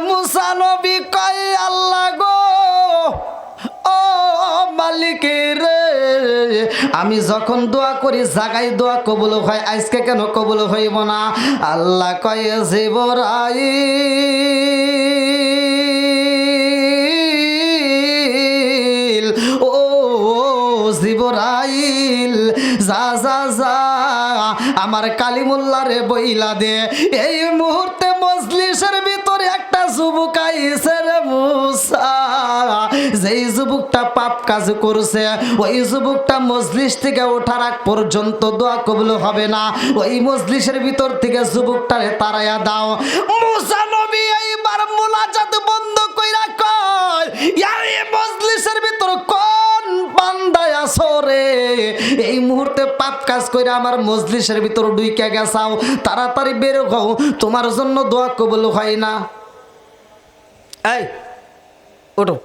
মুসা নবী কয় আল্লাহ গো ও মালিক রে, আমি যখন দোয়া করি জাগায় দোয়া কবুল হয়, আজকে কেন কবুল হইব না? আল্লাহ কয় জিবরাইল, ও জিবরাইল, যা যা যা আমার কালিমুল্লাহ রে বইলা দে, এই মুহূর্তে মজলিসের ভিতরে একটা যুবক আইছে রে মুসা, যেই যুবকটা পাপ কাজ করছে ওই যুবকটা মজলিস থেকে ওঠার আগ পর্যন্ত দোয়া কবুল হবে না, ওই মজলিসের ভিতর থেকে যুবকটারে তাড়াইয়া দাও। মুসা নবী এইবার মুনাজাত বন্ধ কইরা কয়, এই মজলিসের ভিতর কোন বান্দা আছো রে, এই মুহূর্তে পাপ কাজ কইরা আমার মজলিসের ভিতর ঢুইকা গেছাও, তাড়াতাড়ি বের হও, তোমার জন্য দোয়া কবুল হয় না। এই ওঠো,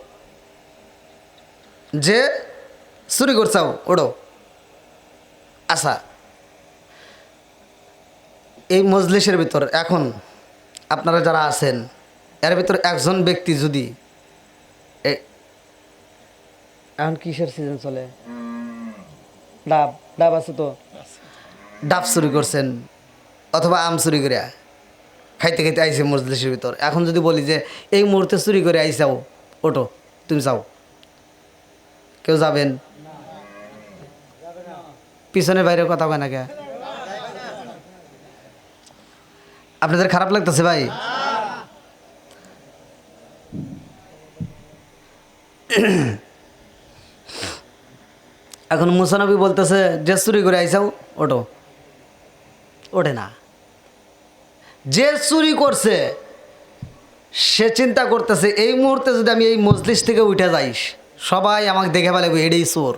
যে চুরি করছাও ওঠো। আচ্ছা, এই মজলিসের ভিতর এখন আপনারা যারা আছেন এর ভিতর একজন ব্যক্তি যদি এখন কিসের সিজন চলে, ডাব ডাব আছে তো, ডাব চুরি করছেন অথবা আম চুরি করে খাইতে খাইতে আইসে মজলিসের ভিতর, এখন যদি বলি যে এই মুহূর্তে চুরি করে আইসাও ওঠো, তুমি যাও, কেউ যাবেন? পিছনে বাইরে কথা কয় না কে? আপনাদের খারাপ লাগতেছে ভাই? এখন মুসা নবী বলতেছে যে চুরি করে আইসাও ওঠো, ওঠে না। যে চুরি করছে সে চিন্তা করতেছে এই মুহূর্তে যদি আমি এই মজলিস থেকে উঠে যাইস সবাই আমাকে দেখে ফেলে এটাই চোর।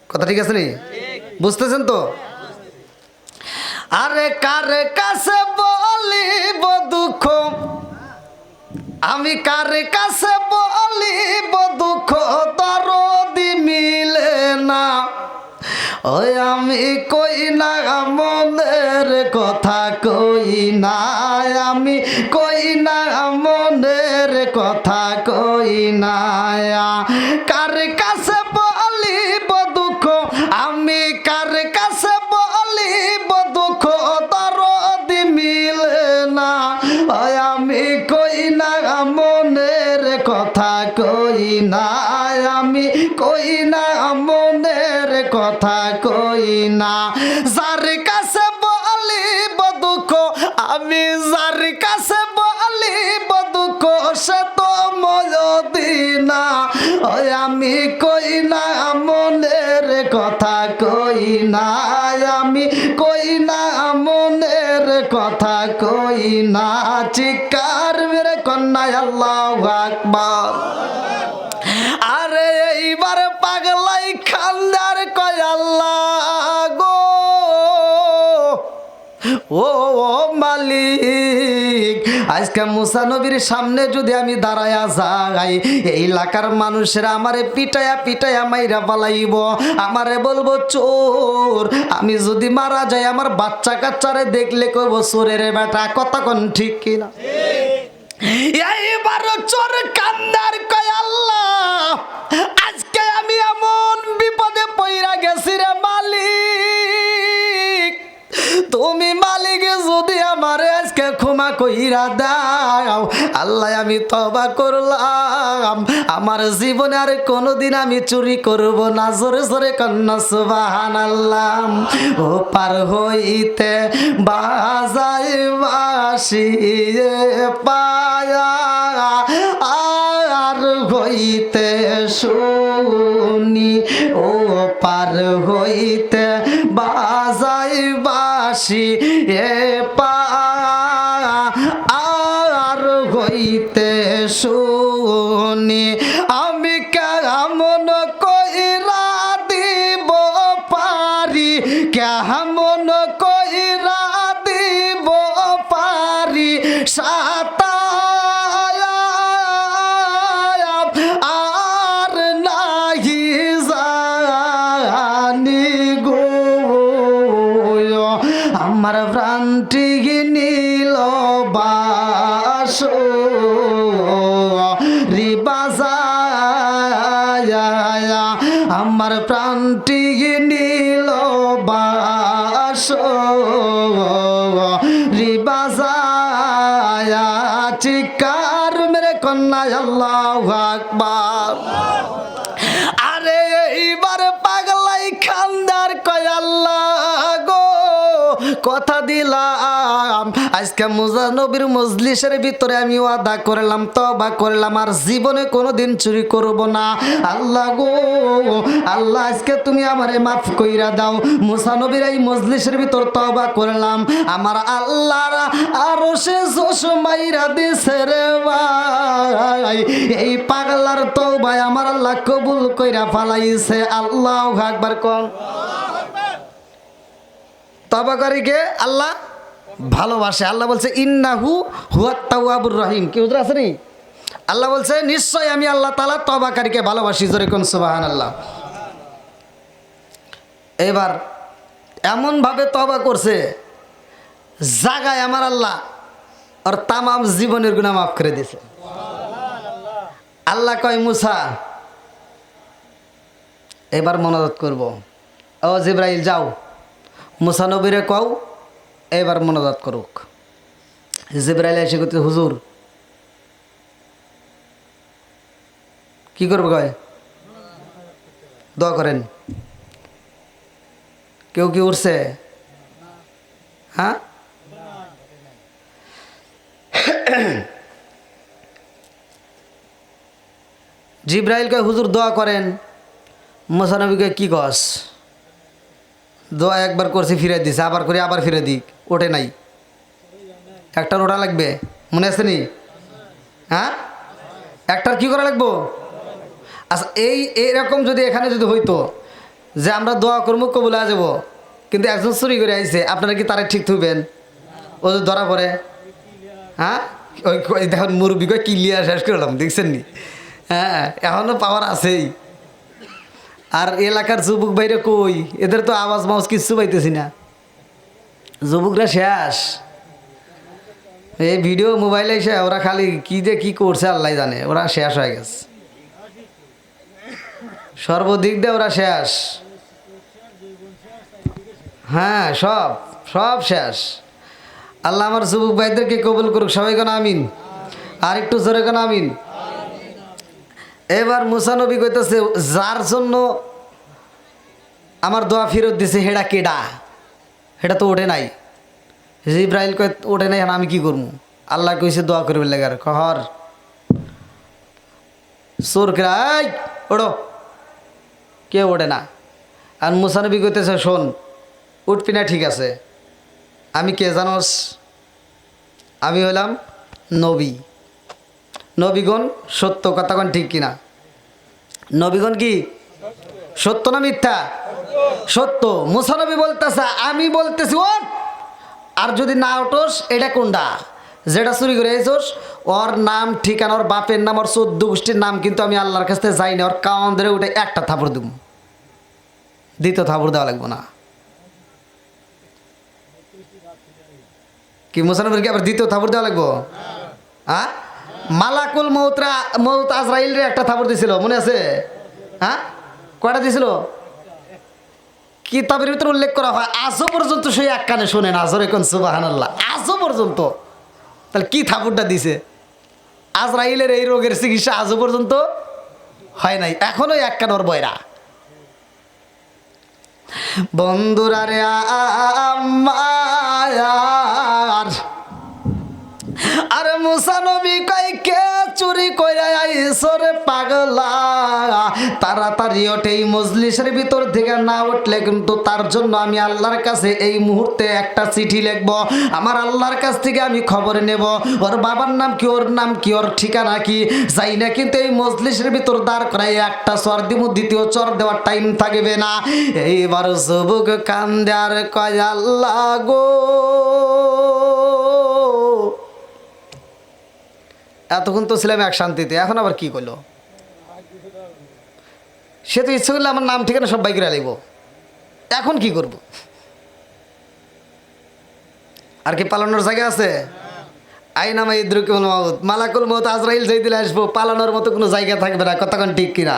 কথা ঠিক আছে নি? বুঝতেছেন তো? আরে কার কাছে বলিব দুঃখ, আমি কার কাছে বলিব দুঃখ, দরদি মিলে না, ওই আমি কই না মনের কথা, কই না আমি, কই না মনের কথা, কই না। কার কাছে বলিব দুঃখ, আমি কার কাছে বলিব দুঃখ, দরদি মিলে না, ওই আমি কই না মনের কথা, কই না আমি, কই না মনের কথা, কই না। যার কাছে বলিব দুঃখ, আমি যার কাছে বলিব দুঃখ, সে তো মদিনা, ওই আমি কই না মনের কথা, কই না আমি, কই না মনের কথা, কই না। চিৎকার মেরে কন্যা আল্লাহু আকবার। আরে এইবার পাগলাই খান্দার কয় আল্লাহ গো ও মালিক, আজকে মুসা নবীর সামনে যদি আমি দাঁড়ায়া যাই, এই এলাকার মানুষেরা আমারে পিটায়া পিটায়া মাইরা পালাইব, আমারে বলবো চোর। আমি যদি মারা যাই আমার বাচ্চা কাচ্চারে দেখলে কইব চোরের বেটা। কথা কোন ঠিক কিনা? এইবার চোর কান্দার কয় আল্লাহ, আজকে আমি এমন বিপদে পইরা গেছি রে মালিক, তুমি মালিক যদি আমারে আজকে ক্ষমা কইরা দাও, আল্লাহ আমি তওবা করলাম, আমার জীবনে আর কোনোদিন আমি চুরি করব না। জোরে জোরে কন্যা সুবহানাল্লাহ। ও পার হইতে বাজাই বাঁশি পায়া, আর হইতে শুনি, ও পার হইতে বাজাই বাঁশি এ পায়া, আর হইতে শুনি, আমি কেমন কইরা দিব পারি, কেমন কইরা দিব পারি, আর নাহি জানি গো, আমার প্রাণটি নিল বা রিবাজায়া আমার প্রাণটি নীল বাস রিবাজায়া চিকার মেরে কন্যা আল্লাহু আকবার। আরে এইবার পাগলাই খান্দার কয় আল্লাহ গো কথা দিলাম আজকে মুজা নবীর মজলিসের ভিতরে আমি ওয়াদা করলাম তওবা করলাম আর জীবনে কোনোদিন চুরি করব না। আল্লাহ গো আল্লাহ আজকে তুমি আমারে মাফ কইরা দাও। মুসা নবীর এই মজলিসের ভিতর তওবা করলাম আমার আল্লাহর আরশে জোশ মাইরা দিছে রে ভাই। এই পাগলার তওবায় আমার আল্লাহ কবুল কইরা ফালাইছে। আল্লাহু আকবার কোন। তওবা করে কে? আল্লাহ ভালোবাসে। আল্লাহ বলছে ইন্নাহু হুয়াত তাওয়াবুর রহিম। কি হুজুর আছে নি? আল্লাহ বলছে নিশ্চয় আমি আল্লাহ তাআলা তওবাকারীকে ভালোবাসি। জোরে কোন সুবহানাল্লাহ। এবার এমন ভাবে তওবা করছে জাগায় আমার আল্লাহ আর তামাম জীবনের গুনাহ মাফ করে দিয়েছে। আল্লাহ কয় মুসা এবার মনোজাত করব। ও জিবরাইল যাও মুসা নবীরে কও এবার মনোজাত করুক। জিবরাইল এসে কইতে হুজুর কি করবো কয় দোয়া করেন। কেউ কি উঠছে? হ্যাঁ জিবরাইল কয় হুজুর দোয়া করেন। মুসা নবীকে কি কস? দোয়া একবার করছি ফিরে দিছে আবার করে আবার ফিরে দিক ওঠে নাই। একটার ওঠা লাগবে মনে আছে নি? হ্যাঁ একটার কি করা লাগবো? আচ্ছা এইরকম যদি এখানে যদি হইতো যে আমরা দোয়া করবো কবুল হয়ে যাব কিন্তু একজন চুরি করে আইছে আপনারা কি তারা ঠিক থইবেন? ও যদি ধরা পড়ে হ্যাঁ ওই দেখুন মুরব্বী কয় কিলিয়ার শেষ করলাম দেখছেন নি? হ্যাঁ এখনও পাওয়ার আছেই। আর এলাকার যুবক বাইরে কই এদের তো আওয়াজ মাওয়াজ কিচ্ছু পাইতেছি না। যুবকরা শেষ। এই ভিডিও মোবাইলে এসে ওরা খালি কি যে কি করছে আল্লাহ জানে। ওরা শেষ হয়ে গেছে সর্বদিক দিয়ে ওরা শেষ। হ্যাঁ সব সব শেষ। আল্লাহ আমার যুবক ভাইদেরকে কবুল করুক সবাই কেন আমিন। আর একটু জোরে কেন আমিন। এবার মুসা নবী কইতেছে যার জন্য আমার দোয়া ফেরত দিছে হেডা কেডা? হেটা তো ওঠে নাই। জিবরাইল কয় ওঠে নাই আমি কি করবো? আল্লাহ কইছে দোয়া করবে লেগার কহর সোর কেরাই ওড়ো কে ওঠে না। আর মুসা নবী কইতেছে শোন উঠবি না ঠিক আছে আমি কে জানোস? আমি হলাম নবী। নবীগণ সত্য কথা কোন ঠিক কিনা? নবীগণ কি সত্য না মিথ্যা? সত্য। মুসা নবী বলতেছে আমি বলতেছি ওঠ আর যদি না ওঠোস এটা কোনটা যেটা চুরি করে আইছোস ওর নাম ঠিকানা ওর বাপের নাম ওর 14 গোষ্ঠীর নাম কিন্তু আমি আল্লাহর কাছে যাই না। ওর কান ধরে উঠে একটা থাপড় দেব দ্বিতীয় থাপড় দেওয়া লাগবো না। কি মুসা নবীর কি আবার দ্বিতীয় থাপড় দেওয়া লাগবো? হ্যাঁ মালাকুল মৌত আজরাইল রে একটা থাপড় দিছিল মনে আছে? হ্যাঁ কয়টা দিছিল? কিতাবের ভিতরে উল্লেখ করা হয় আজও পর্যন্ত সেই এক কানে শোনে না। জোরে কোন সুবহানাল্লাহ। আজও পর্যন্ত তাহলে কি থাপড়টা দিছে? আজরাইলের এই রোগের চিকিৎসা আজও পর্যন্ত হয় নাই। এখনো এক কান ওর বয়রা। বন্ধুরা রে আমার আরে মুসা নবী কয় কে চুরি কইরা আইছো রে পাগলা? তাড়াতাড়ি ওঠে এই মজলিসের ভিতর থেকে না উঠলে কিন্তু তার জন্য আমি আল্লাহর কাছে এই মুহূর্তে একটা চিঠি লিখব। আমার আল্লাহর কাছ থেকে আমি খবর নেব ওর বাবার নাম কি ওর নাম কি ওর ঠিকানা কি যাই না কিন্তু এই মজলিসের ভিতর দাঁড় করাই একটা চর দিব দ্বিতীয় চর দেওয়ার টাইম থাকবে না। এইবার যুবক কান্দে আর কয় আল্লাহ গো এতক্ষণ তো ছিলাম এক শান্তিতে এখন আবার কি করলো? সে তো ইচ্ছে করলে আমার নাম ঠিকানা সব বাইক লাগবো এখন কি করব? আর কি পালানোর জায়গা আছে? আইনামা ইদ্রুকুল মাউত, মালাকুল মউত আজরাইল যেই দিলে আসবো, পালানোর মতো কোনো জায়গা থাকবে না। কতক্ষণ ঠিক কিনা?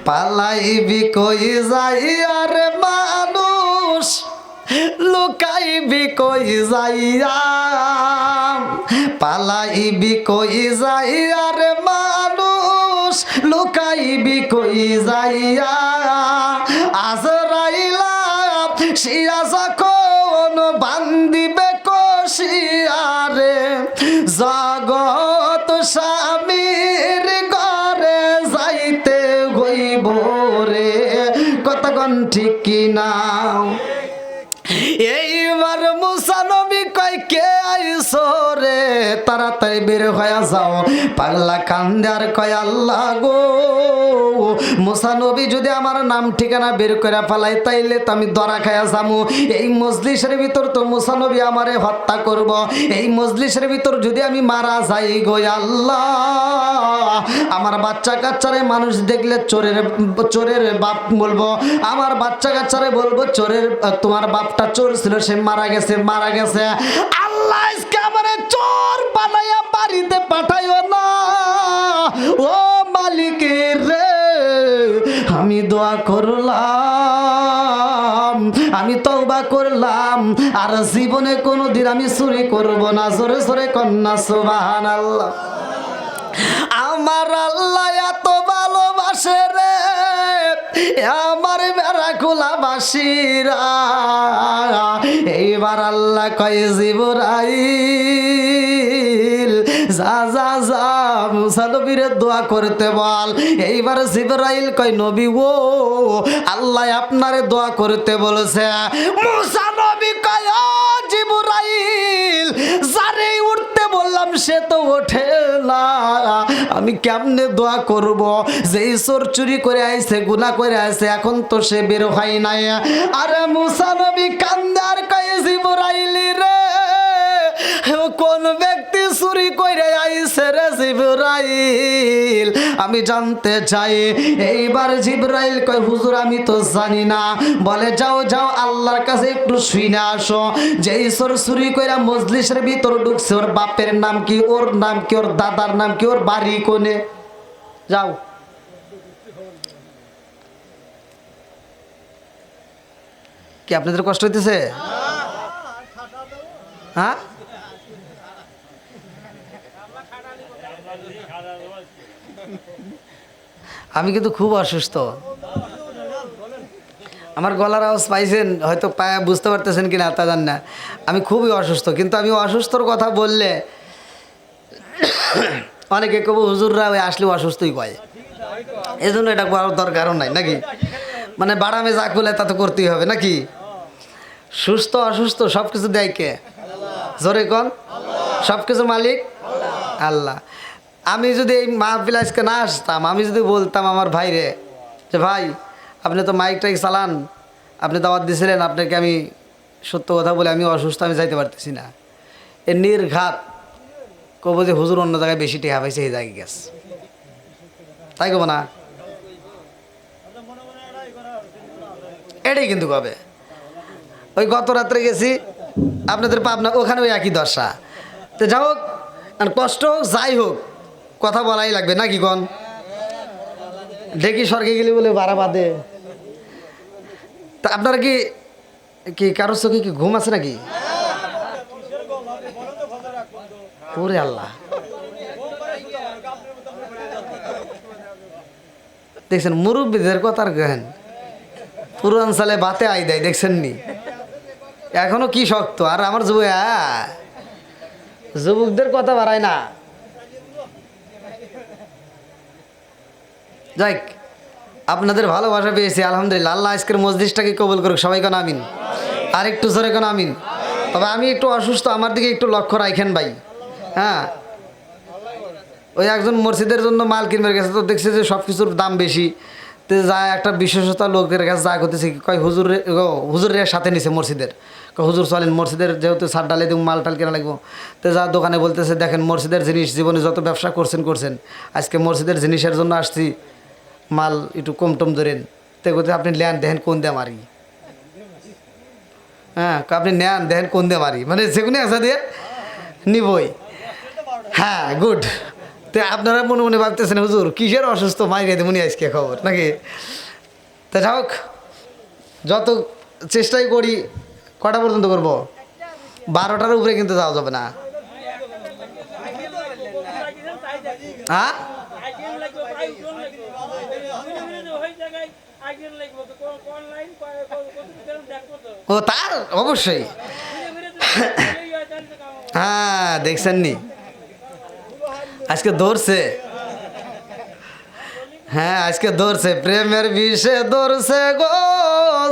পালাইবি কই যাইয়া রে মানুষ, লুকাইবি কই যাইয়া, পালাইবি কই যাইয়া রে মানুষ, লুকাইবি কই যাইয়া, আজরাইলা শিয়া যখন বান্দিবে কষিয়ারে, জগৎ স্বামীর ঘরে যাইতে হইব রে। কতক্ষণ ঠিক কিনা? এইবার মুসা নবী কয় কে আইসো রে, তাড়াতাড়ি বের হয়ে যাও। পাগলা কান্দে আর কয় আল্লাহ গো, মুসা নবী যদি আমার নাম ঠিকানা বের করে ফেলাই তাইলে তো আমি ধরা খায়া যামু। এই মজলিসের ভিতর তো মুসা নবী আমারে হত্যা করব। এই মজলিসের ভিতর যদি আমি মারা যাই গো আল্লাহ, আমার বাচ্চা কাচ্চারে মানুষ দেখলে চোরের বাপ বলবো, আমার বাচ্চা কাচ্চারে বলবো চোরের, তোমার বাপটা চোর ছিল, সে মারা গেছে। আল্লাহ আজকে আমারে চোর বানাইয়া বাড়িতে পাঠাইও না ও মালিকের রে। আমি দোয়া করলাম, আমি তওবা করলাম, আর জীবনে কোনোদিন আমি চুরি করব না। জোরে জোরে কন্যা সুবহানাল্লাহ। আমার আল্লাহ এত ভালোবাসে রে আমার বেড়া খোলাবাসীরা। এইবার আল্লাহ কয় জিবরাইল যা যা যা মুসা নবীরে দোয়া করতে বল। এইবার জিবরাইল কয় নবী ও আল্লাহ আপনারে দোয়া করতে বলেছে। মুসা নবী কয় ও জিবরাইল, যারে উঠতে বললাম সে তো ওঠে না, আমি কেমনে দোয়া করব? যেই চোর চুরি করে আইছে, গুনাহ করে আইছে, এখন তো সে বের হয় নাই। আরে মুসা নবী কান্দে আর কয় জিবরাইল রে, কোন ব্যক্তি চুরি করে আইছে রে জিবরাইল, আমি জানতে চাই। এইবার জিবরাইল কয় হুজুর আমি তো জানি না। বলে যাও যাও আল্লাহর কাছে একটু শুনে আসো, যেই চোর চুরি করে মজলিসের ভিতর ঢুকছে ওর বাপের নাম কি, ওর নাম কি, ওর দাদার নাম কি, ওর বাড়ি কোনে, যাও। কি আপনাদের কষ্ট হইতেছে? হ্যাঁ, আমি কিন্তু খুব অসুস্থ। আমার গলার আওয়াজ পাইছেন হয়তো, বুঝতে পারতেছেন কিনা তা জান না। আমি খুবই অসুস্থ, কিন্তু আমি অসুস্থর কথা বললে অনেকে কব হুজুররা ওই আসলে অসুস্থই কয়, এই জন্য এটা করার দরকারও নাই নাকি। মানে বাড়ামে যা করলে তা তো করতেই হবে নাকি। সুস্থ অসুস্থ সব কিছু দেয় কে? জোরে কন। সব কিছুর মালিক আল্লাহ। আমি যদি এই মাহফিল আজকে না আসতাম, আমি যদি বলতাম আমার ভাইরে যে ভাই আপনি তো মাইকটাই চালান, আপনি দাওয়াত দিয়েছিলেন, আপনাকে আমি সত্য কথা বলে আমি অসুস্থ, আমি যাইতে পারতেছি না, এ নির্ঘাত কব যে হুজুর অন্য জায়গায় বেশি টেহা পাইছে, এই জায়গায় গেছে, তাই কব না? এটাই কিন্তু কবে। ওই গত রাত্রে গেছি আপনাদের পাবনা, ওখানে ওই একই দশা। তো যা হোক, কষ্ট হোক যাই হোক, কথা বলাই লাগবে নাকি কন। ঢেকি স্বর্গে গেলি বলে বাড়া বাঁধে। তা আপনারা কি কি কারোর চোখে কি ঘুম আছে নাকি? ওরে আল্লাহ, দেখছেন মুরব্বীদের কথার গেন, পুরান সালে বাতে আই দেয়, দেখছেন নি এখনো কি শক্ত। আর আমার যুবকদের কথা বাড়ায় না। যাই, আপনাদের ভালোবাসা পেয়েছি আলহামদুলিল্লাহ। আল্লাহ আজকের মসজিদটাকে কবুল করুক, সবাই কেন আমিন। আর একটু জোরে কেন আমিন। তবে আমি একটু অসুস্থ, আমার দিকে একটু লক্ষ্য রাখেন ভাই। হ্যাঁ, ওই একজন মসজিদের জন্য মাল কিনবে গেছে, তো দেখছে যে সব কিছুর দাম বেশি, তো যায় একটা বিশেষতা লোকের কাছে যা করতেছে, কয় হুজুরের সাথে নিছে মসজিদের, হুজুর চলেন মসজিদের, যেহেতু সার ডালে দিব মাল টাল কেনা লাগবো। তো যা দোকানে বলতেছে দেখেন মসজিদের জিনিস, জীবনে যত ব্যবসা করছেন, আজকে মসজিদের জিনিসের জন্য আসছি, মাল একটু কম টম ধরেন। তো বলতে আপনি নেন দেখেন কোন দিয়ে মারি। হ্যাঁ, আপনি নেন দেখেন কোন দিয়ে মারি, মানে যেগুলো আসা দিয়ে নিবই। হ্যাঁ গুড। তো আপনারা মনে মনে ভাবতেছেন হুজুর কিসের অসুস্থ মাইরে দেবনি আজকে খবর নাকি? তা যাক, যত চেষ্টাই করি কটা পর্যন্ত করব? 12টার উপরে কিন্তু যাওয়া যাবে না। হ্যাঁ ও তার অবশ্যই। হ্যাঁ দেখছেন নি আজকে ধরছে, হ্যাঁ আজকে ধরছে প্রেমের বিষে ধরছে গো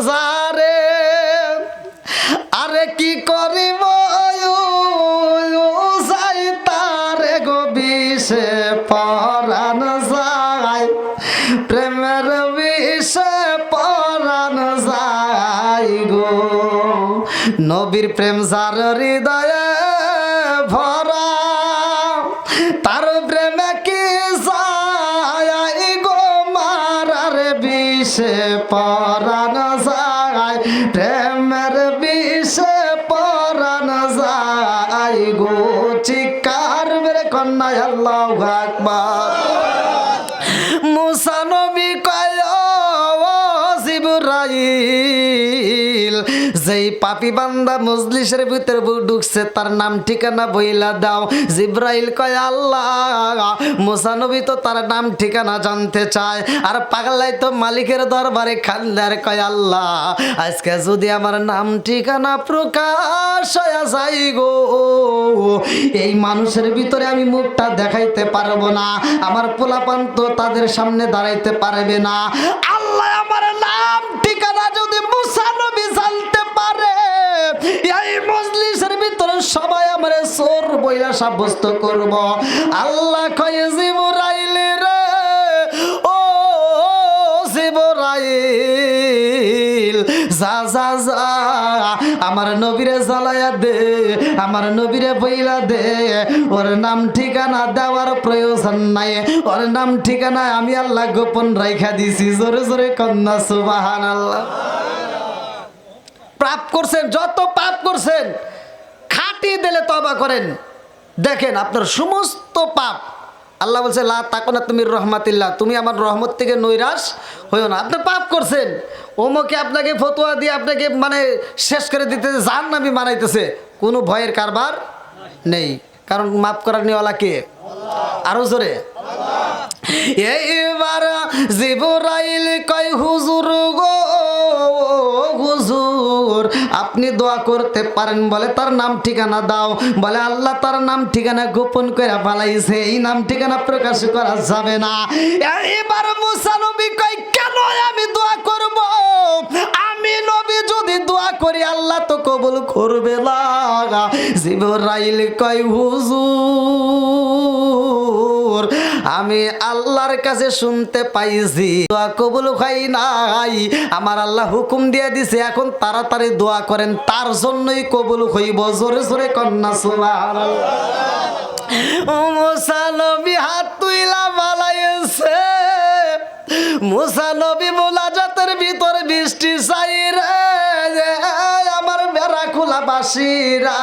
যারে, আরে কি করিব যাই তারে গো বিষে পরাণ যায়, প্রেমের বিষে পরাণ যায় গো। নবীর প্রেম যার হৃদয়ে ভরা, তার প্রেমে কি যায় গো মারার বিষে পরাণ যায়, প্রেমের বিষে পরাণ যায় গো। চিৎকার মেরে কন্যা আল্লাহু আকবার। মুসা নবী কয় ও জিবরাইল, যেই পাপী বান্দা মজলিসের ভিতর ঢুকছে তার নাম ঠিকানা বইলা দাও। জিবরাইল কয় আল্লাহ, মুসা নবী তো তার নাম ঠিকানা জানতে চায়, আর পাগলাই তো মালিকের দরবারে খান্দার কয় আল্লাহ, আজকে যদি আমার নাম ঠিকানা প্রকাশ হয়ে যায় গো, এই মানুষের ভিতরে আমি মুখটা দেখাইতে পারবো না, আমার পোলাপান তো তাদের সামনে দাঁড়াইতে পারবে না। আল্লাহ আমার নাম ঠিকানা যদি মুসা নবী জানতে পারে, এই মজলিসের ভিতরে সবাই আমারে চোর বইলা সাব্যস্ত করব। আল্লাহ কয় জিবরাইল রে, ও জিবরাইল যা যা যা আমার নবীরে জ্বালায়া দে, আমার নবীরে বইলা দে, ওর নাম ঠিকানা দেওয়ার প্রয়োজন নাই, ওর নাম ঠিকানা আমি আল্লাহ গোপন রাইখা দিছি। জোরে জোরে কন্যা সুবহানাল্লাহ। পাপ করছেন, যত পাপ করছেন খাটি দিলে তওবা করেন, দেখেন আপনার সমস্ত পাপ আল্লাহ বলছে লা তাকুনা তুমি রহমাতিল্লাহ, তুমি আমার রহমত থেকে নৈরাশ হইও না। আপনি পাপ করছেন, ওমকে আপনাকে ফতোয়া দিয়ে আপনাকে মানে শেষ করে দিতে জাহান্নামী বানাইতেছে, কোনো ভয়ের কারবার নেই, কারণ মাফ করার নিওয়ালা কে? আরো জোরে। এইবার জিবরাইল কয় হুজুর গো হুজুর আপনি দোয়া করতে পারেন, বলে তার নাম ঠিকানা দাও, বলে আল্লাহ তার নাম ঠিকানা গোপন করে পালাইছে, এই নাম ঠিকানা প্রকাশ করা যাবে না। এবার মুসা নবী কয় কেন আমি দোয়া করব? আমি নবী যদি দোয়া করি আল্লাহ তো কবুল করবে না। জিবরাইল কয় হুজুর আমি আল্লাহর কাছে শুনতে পাইছি দোয়া কবুল হয় নাই, আমার আল্লাহ হুকুম দিয়ে দিছে এখন তাড়াতাড়ি দোয়া করেন, তার জন্যই কবুল হইব। জোরে জোরে কন্যা সুবহানাল্লাহ। মুসা নবী হাত তুইলা বালাইছে, মুসা নবী মোনাজাতের ভিতর বৃষ্টি চাই রে, আমার বেড়া খোলা বাসিরা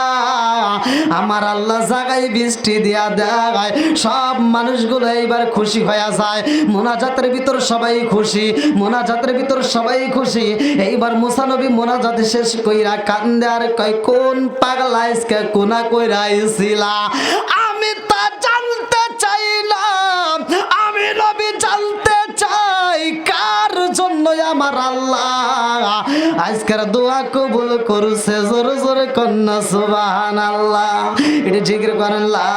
আমার আল্লাহ জাগায় বৃষ্টি দিয়া দেয়, সব মানুষগুলো এইবার খুশি হয়ে যায়, মোনাজাতের ভিতর সবাই খুশি, মোনাজাতের ভিতর সবাই খুশি। এইবার মুসা নবী মোনাজাত শেষ কইরা কান্দে আর কয় কোন পাগলা আজকে কোনা কইরা আইছিলা, আমি তা জানতে চাইলাম, আমি নবী জানতে চাই কার জন্য আমার আল্লাহ আজকের দোয়া কবুল করছে। জোরে জোরে কন্যা সুবহানাল্লাহ। এটা জিকির করেন লা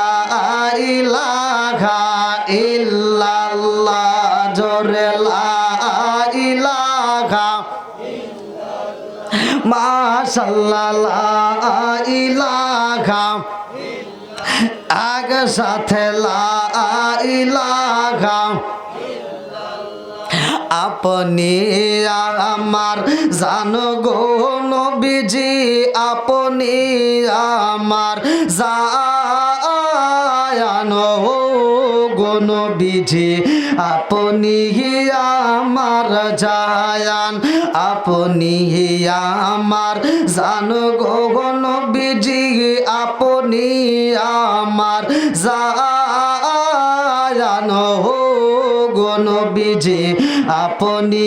ইলাহা ইল্লাল্লাহ, জোরে লা ইলাহা মাশাআল্লাহ, লা ইলাহা আগে সাথে লা ইলাহা, আপনি আমার জানো গো নবীজি, আপনি আমার জানো গো নবীজি, আপনি আমার জায়ান, আপনি আমার জানো গো নবীজি, আপনি আমার জায়ান গো নবীজি আপনি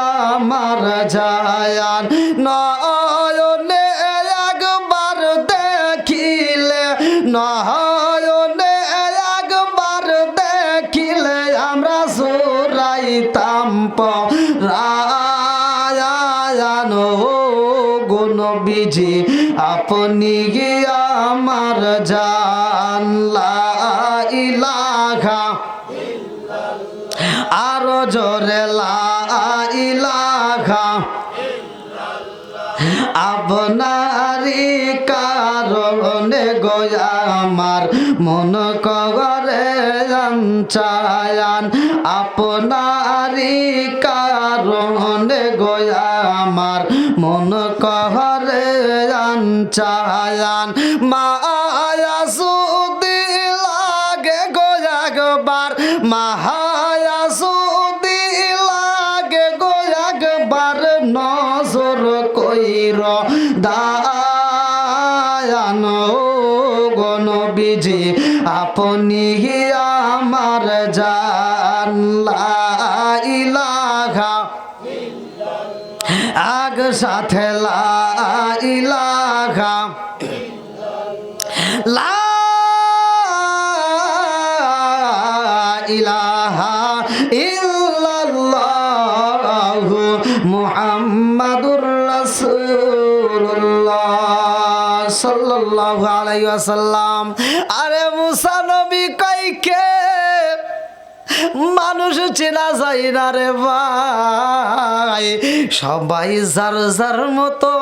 আমার জায়ান নয়নে একবার দেখিলে নয়নে একবার দেখিলে আমরা সুরাইতাম পরায়ান গো নবীজি আপনি আমার জান লা ইলাহা আরো জোরে লা ইলাহা আপনারি কারণে গোয়া আমার মন করে চায়ান আপনারি কারণে গোয়া আমার মন করে চায়ান মায়া সুদি লাগে গোয়া একবার মায়া সুদি লাগে গোয়া একবার নজর কইর দায়ান গো নবীজি আপনি আমার জান লা ইলাহা আগ সাথে লা ইলাহা লা ইলাহা ইল্লাল্লাহু মুহাম্মাদুর রাসূলুল্লাহ সাল্লাল্লাহু আলাইহি ওয়াসাল্লাম। আরে মুসা নবী কইকে মানুষ চেনা যায় না রে ভাই, সবাই যার যার মতো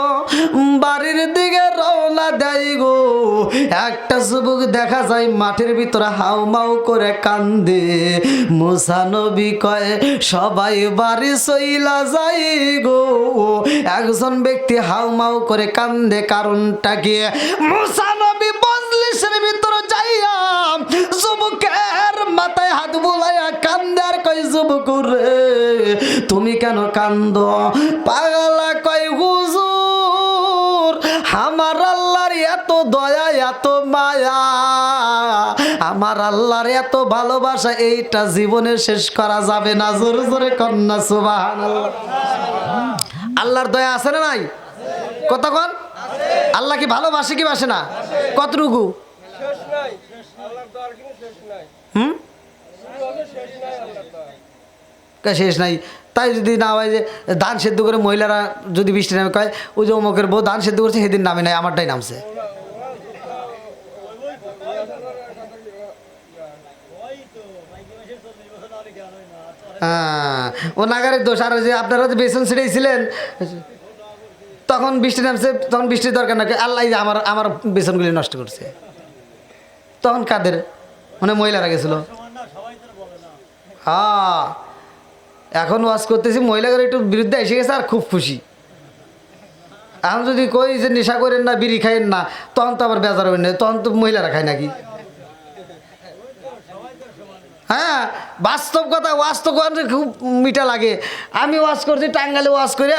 বাড়ির দিকে রওনা দেয় গো। একটা যুবক দেখা যায় মাঠের ভিতরে হাউ মাউ করে কান্দে। মুসা নবী কয় সবাই বাড়ি চইলা যায় গো। একজন ব্যক্তি হাউ মাউ করে কান্দে, কারণটা কি? মুসা নবী মজলিসের ভিতরে যাইয়া যুবকের মাথায় হাত বুলাইয়া কান্দে আর কয় যুবক রে তুমি কেন কান্দ? পাগলা কয় হুজুর আমার আল্লাহর এত দয়া এত মায়া, আমার আল্লাহর এত ভালোবাসা এইটা জীবনে শেষ করা যাবে না। জোরে জোরে কন্যা সুবহানাল্লাহ। আল্লাহর দয়া আছে না নাই? কতক্ষণ আল্লাহ কি ভালোবাসে কি বাসে না? কতটুকু? শেষ নাই। তাই যদি না হয় যে ধান সেদ্ধ করে মহিলারা যদি বৃষ্টি নামে কয় ওই যে অমুকের বউ ধান সেদ্ধ করছে সেদিন নামে নাই, আমারটাই নামছে। হ্যাঁ ও নাগারের দোষ। আর যে আপনারা যে বেসন ছিঁড়েছিলেন তখন বৃষ্টি নামছে, তখন বৃষ্টির দরকার না, আল্লাহ আমার আমার বেসনগুলি নষ্ট করছে। তখন কাদের? মানে মহিলারা গেছিল। হ্যাঁ এখন ওয়াজ করতেছি মহিলাদের একটু বিরুদ্ধে এসে গেছে আর খুব খুশি। এখন যদি কই যে নেশা করেন না বিড়ি খাইেন না তখন তো আবার বেজার হবেন না, তখন তো মহিলারা খায় নাকি? হ্যাঁ বাস্তব কথা, ওয়াজ তো খুব মিঠা লাগে। আমি ওয়াজ করছি টাঙ্গালে ওয়াজ করে,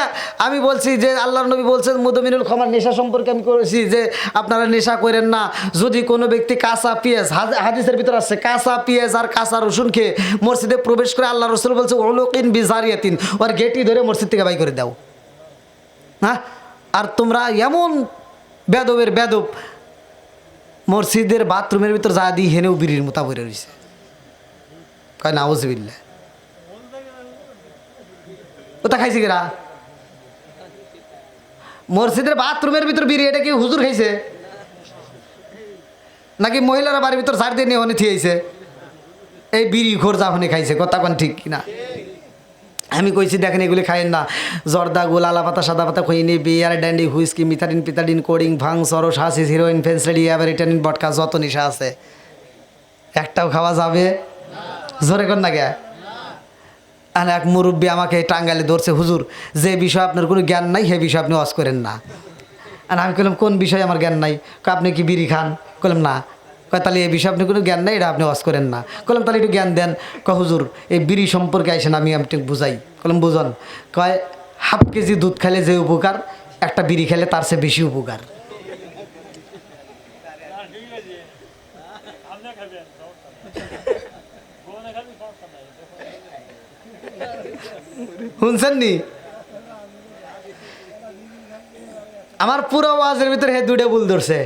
আমি বলছি যে আল্লাহর নবী বলছেন মুদমিনুল খামার নেশা সম্পর্কে আমি করেছি যে আপনারা নেশা করেন না। যদি কোনো ব্যক্তি কাঁচা পেঁয়াজ, হাদিসের ভিতর আছে কাঁচা পেঁয়াজ আর কাঁচা রসুন খেয়ে মসজিদে প্রবেশ করে আল্লাহ রসুল বলছে ওলুকিন বিজারিয়াতিন, ওর গেটি ধরে মসজিদ থেকে বাই করে দাও। হ্যাঁ আর তোমরা এমন বেদবের বেদব মসজিদের বাথরুমের ভিতর যা দিয়ে হেনেও বিড়ির মোতা বইরে রয়েছে। কয় নাউজুবিল্লাহ। ওটা খাইছে কিরা? মসজিদের বাথরুমের ভিতর বিড়ি, এটা কি হুজুর খাইছে নাকি মহিলারা বাড়ির ভিতর ঝাড় দিয়ে নিয়ে হনে থিয়েছে? এই বিড়ি ঘোর যা খাইছে, কথা কোন ঠিক কিনা? আমি কইছি দেখেন এগুলি খাইেন না। জর্দা গোল আলা পাতা সাদা পাতা খইনি বিয়ার ড্যান্ডি হুইস্কি মিথাডিন পিতাডিন কোডিং ভাং সরস হাসিস হিরোইন ফেন্সলেডি অ্যাভারিটানিন বটকা যত নেশা আছে একটাও খাওয়া যাবে? জোরে কর না গে। আর এক মুরব্বী আমাকে টাঙ্গালে ধরছে, হুজুর যে বিষয়ে আপনার কোনো জ্ঞান নাই সে বিষয়ে আপনি ওয়াজ করেন না। আর আমি বললাম কোন বিষয়ে আমার জ্ঞান নাই? আপনি কি বিড়ি খান? বললাম না। কয় তাহলে এই বিষয়ে আপনি কোনো জ্ঞান নাই, এটা আপনি ওয়াজ করেন না। বললাম তাহলে একটু জ্ঞান দেন। কয় হুজুর এই বিড়ি সম্পর্কে আইসেন আমি একটু বুঝাই। বললাম বুঝন। কয় হাফ কেজি দুধ খেলে যে উপকার একটা বিড়ি খেলে তার চেয়ে বেশি উপকার। শুনছেন নি? আমার পুরো ওয়াজের ভিতরে হে দুইটা ভুল ধরছে।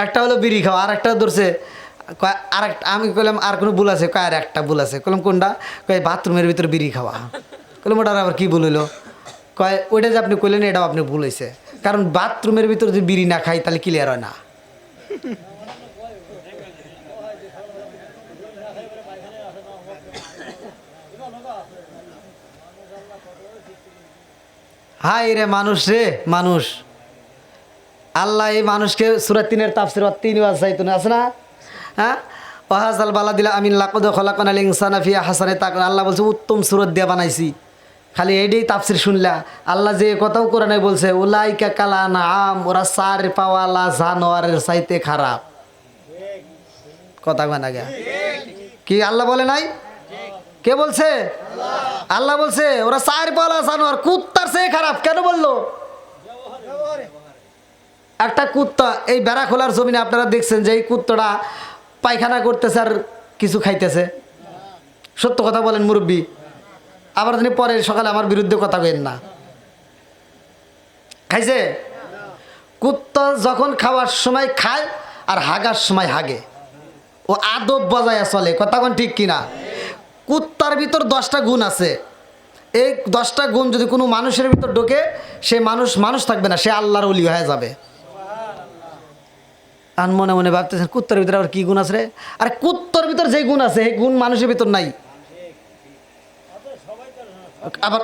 একটা হলো বিড়ি খাওয়া, আর একটা ধরছে আর একটা। আমি কইলাম আর কোনো ভুল আছে? কয় আর একটা ভুল আছে। কইলাম কোনটা? কয় বাথরুমের ভিতরে বিড়ি খাওয়া। কইলাম ওটার আবার কি ভুল হইলো? কয় ওইটা যে আপনি কইলেন এটাও আপনি ভুল হয়েছে, কারণ বাথরুমের ভিতরে যদি বিড়ি না খাই তাহলে ক্লিয়ার হয় না। হাই রে মানুষ রে মানুষ, আল্লাহ এই মানুষকে সূরা ৩-এর তাফসীর ৩ ওয়াজাইতুন আছে না? হ্যাঁ, ওয়াহাজাল বালাদিল আমিন লাকাদ খলাকনাল ইনসানা ফি আহসানি তাকওয়িম। আল্লাহ বলছে উত্তম সূরত দিয়ে বানাইছি। খালি এইটাই তাফসীর শুনলা? আল্লাহ যে কথাও কোরআনে বলছে উলাইকা কালা নাআম, ওরা সার পাওয়ালা জানোয়ারের চাইতে খারাপ। কথা কয় না গে? কি আল্লাহ বলে নাই? কে বলছে? আল্লাহ বলছে ওরা চার পাওয়ালা জানোয়ার, কুত্তার চেয়ে খারাপ। কেন বললো? একটা কুত্তা এই বেড়া খোলার জমিনে আপনারা দেখছেন যে এই কুত্তাটা পায়খানা করতেছে আর কিছু খাইতেছে? সত্য কথা বলেন মুরব্বী, আবার তিনি পরে সকালে আমার বিরুদ্ধে কথা কইেন না। খাইছে? কুত্তা যখন খাওয়ার সময় খায় আর হাগার সময় হাগে, ও আদব বজায় চলে। কথা কোন ঠিক কিনা? কুত্তার ভিতর 10টা গুণ আছে। এই 10টা গুণ যদি কোনো মানুষের ভিতর ঢোকে, সে মানুষ থাকবে না, সে আল্লাহর ওলি হয়ে যাবে। আর মনে মনে ভাবতেছেন কুত্তার ভিতরে আবার কি গুণ আছে রে? আরে কুত্তার ভিতর যে গুণ আছে এই গুণ মানুষের ভিতর নাই। আবার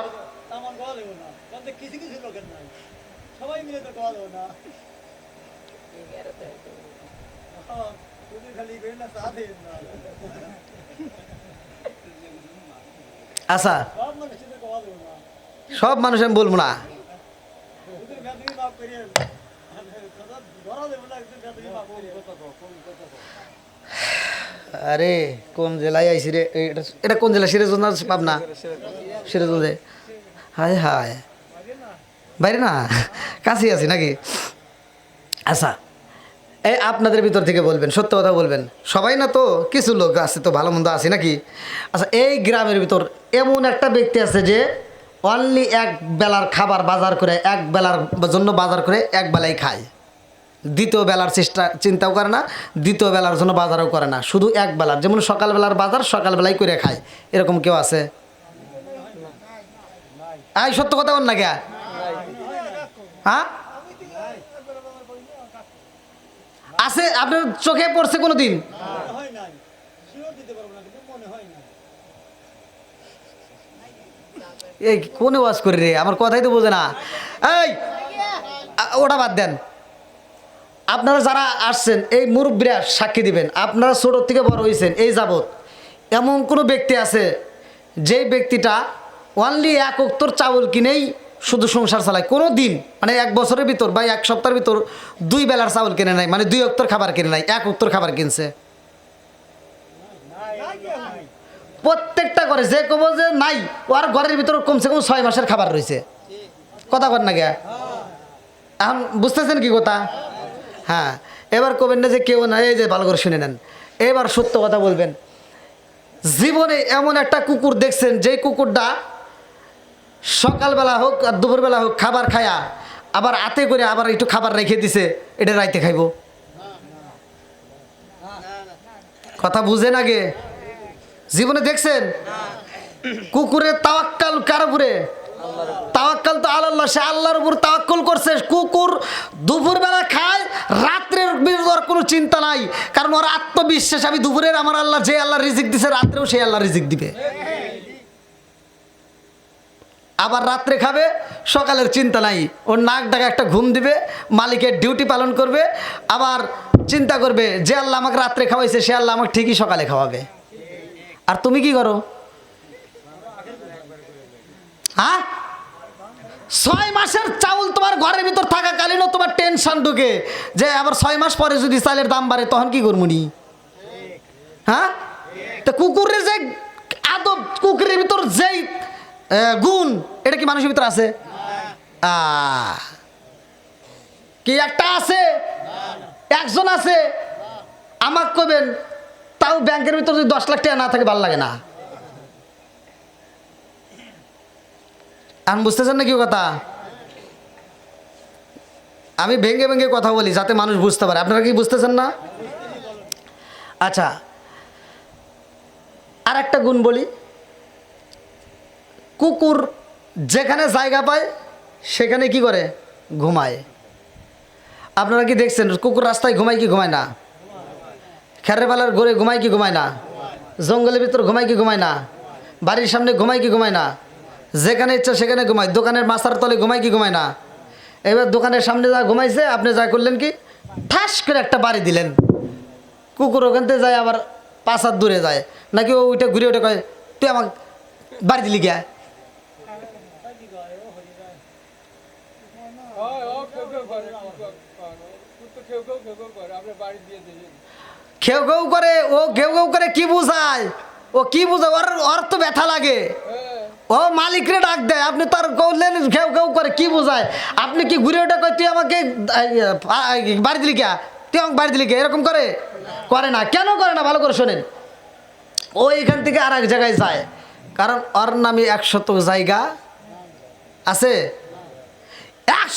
আচ্ছা, সব মানুষ আমি বলবো না। আরে কোন জেলায় আইসি রে? এটা কোন জেলা? সিরাজগঞ্জ না পাবনা? সিরাজগঞ্জে। হায় হায়, বাইরে না, কাছেই আছি নাকি? আচ্ছা, এই আপনাদের ভিতর থেকে বলবেন, সত্য কথা বলবেন। সবাই না, তো কিছু লোক আছে তো ভালো মন্দ আছে নাকি? আচ্ছা, এই গ্রামের ভিতর এমন একটা ব্যক্তি আছে যে অনলি এক বেলার খাবার বাজার করে, এক বেলার জন্য বাজার করে এক বেলাই খায়, দ্বিতীয় বেলার চিন্তাও করে না, দ্বিতীয় বেলার জন্য বাজারও করে না, শুধু এক বেলার। যেমন সকালবেলার বাজার সকালবেলাই করে খায়, এরকম কেউ আছে? এই সত্য কথা বল না কে? হ্যাঁ আছে? আপনার চোখে পড়ছে কোনো দিন? এই কোন ওয়াজ করে রে? আমার কথাই তো বোঝে না। এই ওটা বাদ দেন। আপনারা যারা আসছেন এই মুরব্বীরা সাক্ষী দিবেন, আপনারা ছোট থেকে বড় হয়েছেন এই যাবৎ, এমন কোনো ব্যক্তি আছে যেই ব্যক্তিটা অনলি এক ওক্তর চাউল কিনেই শুধু সংসার চালায়? কোনো দিন মানে এক বছরের ভিতর বা এক সপ্তাহের ভিতর 2 বেলার চাউল কিনে নাই, মানে 2 ওক্তর খাবার কিনে নাই, 1 ওক্তর খাবার কিনছে? প্রত্যেকটা ঘরে যে কব যে নাই, ওর ঘরের ভিতর কমসে কম 6 মাসের খাবার রয়েছে। কথা কর না গে? এখন বুঝতেছেন কি কথা? হ্যাঁ, এবার কবেন না যে কেউ না, এই যে ভালো করে শুনে নেন, এবার সত্য কথা বলবেন। জীবনে এমন একটা কুকুর দেখছেন যেই কুকুরটা সকালবেলা হোক আর দুপুরবেলা হোক খাবার খায়া আবার হাতে করে আবার একটু খাবার রেখে দিছে, এটা রাইতে খাইব? কথা বুঝেন আগে? জীবনে দেখছেন? কুকুরের তাওয়াক্কাল কার উপরে? তাওয়াক্কাল তো আল্লাহ, সে আল্লাহর উপর তাওয়াক্কুল করছে। কুকুর দুপুরবেলা খায়, রাত্রের ভিতর কোনো চিন্তা নাই, কারণ ওর আত্মবিশ্বাস আমি দুপুরের আমার আল্লাহ যে আল্লাহ রিজিক দিছে রাত্রেও সেই আল্লাহ রিজিক দিবে। আবার রাত্রে খাবে, সকালের চিন্তা নাই, ওর নাক ডাকা একটা ঘুম দিবে, মালিকের ডিউটি পালন করবে, আবার চিন্তা করবে যে আল্লাহ আমাকে রাত্রে খাওয়াইছে সে আল্লাহ আমাকে ঠিকই সকালে খাওয়াবে। আর তুমি কি করো? হ্যাঁ, 6 মাসের চাউল তোমার ঘরের ভিতর থাকাকালীনও তোমার টেনশন ঢুকে যে আবার 6 মাস পরে যদি চালের দাম বাড়ে তখন কি করবনি? হ্যাঁ, তো কুকুরের যে আদব, কুকুরের ভিতর যেই গুণ, এটা কি মানুষের ভিতর আছে? কি একটা আছে? একজন আছে? আমাকে কবেন তাও ব্যাংকের ভিতর যদি 10 লাখ টাকা না থাকে ভালো লাগে না। আমি বুঝতেছেন না কি কথা? আমি ভেঙে ভেঙে কথা বলি যাতে মানুষ বুঝতে পারে। আপনারা কি বুঝতেছেন না? আচ্ছা, আর একটা গুণ বলি, কুকুর যেখানে জায়গা পায় সেখানে কি করে? ঘুমায়। আপনারা কি দেখছেন কুকুর রাস্তায় ঘুমায় কি ঘুমায় না? খেরের বেলার ঘরে ঘুমায় কি ঘুমায় না? জঙ্গলের ভিতর ঘুমায় কি ঘুমায় না? বাড়ির সামনে ঘুমায় কি ঘুমায় না? যেখানে ইচ্ছা সেখানে ঘুমায়। দোকানের মাথার তলে ঘুমায় কি ঘুমায় না? এবার দোকানের সামনে যা ঘুমাইছে, আপনি যা করলেন কি ঠাস করে একটা বাড়ি দিলেন, কুকুর ওখান থেকে যায় আবার 5 হাত দূরে যায়, নাকি ও ওইটা ঘুরে ওটা কয় তুই আমাকে বাড়ি দিলি গিয়া? খেউ খেউ করে, ও ঘেউ ঘেউ করে কি বুঝায়? ও কি বুঝায়? ওর তো ব্যথা লাগে, ও মালিকরে ডাক দেয়। আপনি তার কইলেন ঘেউ ঘেউ করে কি বুঝায়? আপনি কি ঘুরে ওটা কয় তুই আমাকে বাড়ি দিলি কে? তুই আমাকে বাড়ি দিলি কে? এরকম করে? করে না। কেন করে না? ভালো করে শোনেন। ও এখান থেকে আর এক জায়গায় যায়, কারণ ওর নামে 100 জায়গা আছে।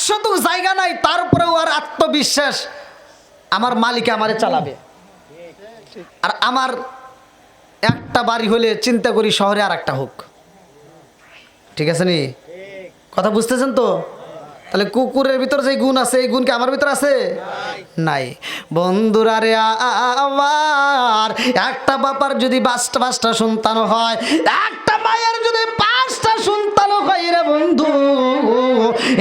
100 জায়গা নাই, তারপরেও আর আত্মবিশ্বাস আমার মালিক আমারে চালাবে। আর আমার একটা বাড়ি হলে চিন্তা করি শহরে আর একটা হোক। ঠিক আছে নি? কথা বুঝতেছেন তো? তাহলে কুকুরের ভিতর যে গুণ আছে, এই গুণ কি আমার ভিতর আছে? নাই। বন্ধুরা রে, আবার একটা বাবার যদি 5টা সন্তান হয়, একটা মায়ের যদি 5টা সন্তান হয় রে বন্ধু,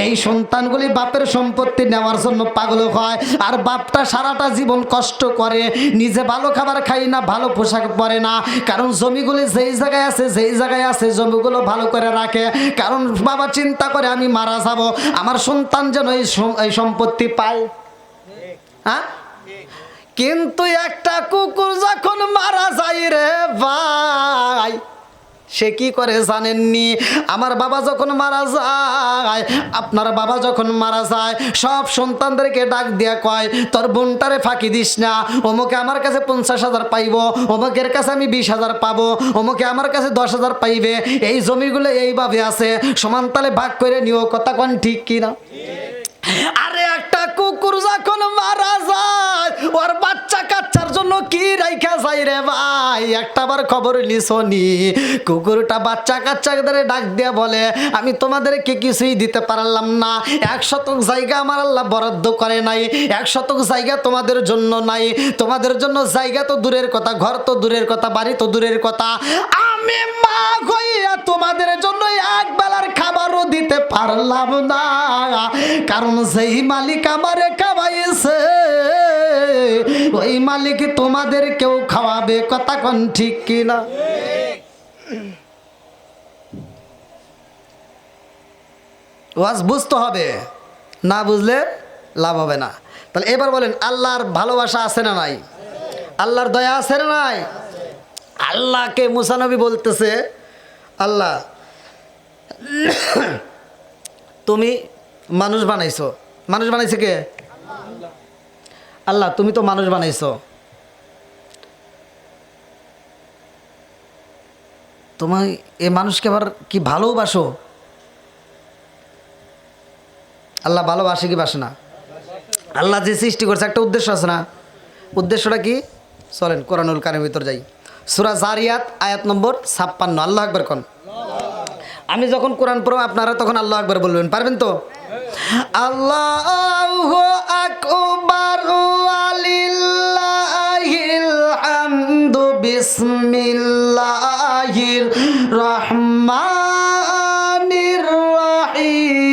এই সন্তানগুলি বাপের সম্পত্তি নেওয়ার জন্য পাগল হয়। আর বাপটা সারাটা জীবন কষ্ট করে, নিজে ভালো খাবার খাই না, ভালো পোশাক পরে না, কারণ জমিগুলি যেই জায়গায় আছে জমিগুলো ভালো করে রাখে। কারণ বাবা চিন্তা করে আমি মারা যাব, আমার সন্তান যেন এই সম্পত্তি পায়। হ্যাঁ, কিন্তু একটা কুকুর যখন মারা যায় রে ভাই, সে কি করে জানেননি? আমার বাবা যখন মারা যায়, আপনার বাবা যখন মারা যায়, সব সন্তানদেরকে ডাক দিয়া কয় তোর বোনটারে ফাঁকি দিস না, অমুকে আমার কাছে 50,000 পাইব, অমুকের কাছে আমি 20,000 পাবো, অমুকে আমার কাছে 10,000 পাইবে। এই জমিগুলো এইভাবে আছে, সমান তালে ভাগ করে নিও। কথা কোন ঠিক কিনা? আরে একটা কুকুর যখন মারা যায়, ওর বাচ্চা কাচ্চার জন্য কি রাইখা যায় রে ভাই? একটাবার খবর লিসনি, কুকুরটা বাচ্চা কাচ্চাদের ডাক দিয়ে বলে আমি তোমাদেরকে কিছুই দিতে পারলাম না, 100 জায়গা আমার আল্লাহ বরাদ্দ করে নাই, 100 জায়গা তোমাদের জন্য নাই, তোমাদের জন্য জায়গা তো দূরের কথা, ঘর তো দূরের কথা, বাড়ি তো দূরের কথা, আমি মা হইয়া তোমাদের জন্য এক বেলার খাবারও দিতে পারলাম না। কারণ যেই মালিক আমারে খাওয়াইছে, ওই মালিক তোমাদের কেউ খাওয়াবে। কথা কোন ঠিক কিনা? ওয়াজ বুঝতে হবে, না বুঝলে লাভ হবে না। তাহলে এবার বলেন, আল্লাহর ভালোবাসা আছে না নাই? আল্লাহর দয়া আছে না নাই? আল্লাহকে মুসা নবী বলতেছে, আল্লাহ তুমি মানুষ বানাইছো। মানুষ বানাইছে কে? আল্লাহ, তুমি তো মানুষ বানাইছো, তোমার এ মানুষকে আবার কি ভালোবাসো? আল্লাহ ভালোবাসে কি বাসে না? আল্লাহ যে সৃষ্টি করছে একটা উদ্দেশ্য আছে না? উদ্দেশ্যটা কি? চলেন কোরআনুল কারিমের ভিতর যাই। সূরা জারিয়াত আয়াত নম্বর 56। আল্লাহু আকবার কোন। আমি যখন কোরআন পড়ব আপনারা তখন আল্লাহু আকবার বলবেন, পারবেন তো? আল্লাহু আকবার ওয়ালিল্লাহিল হামদু বিসমিল্লাহির রহমানির রহিম।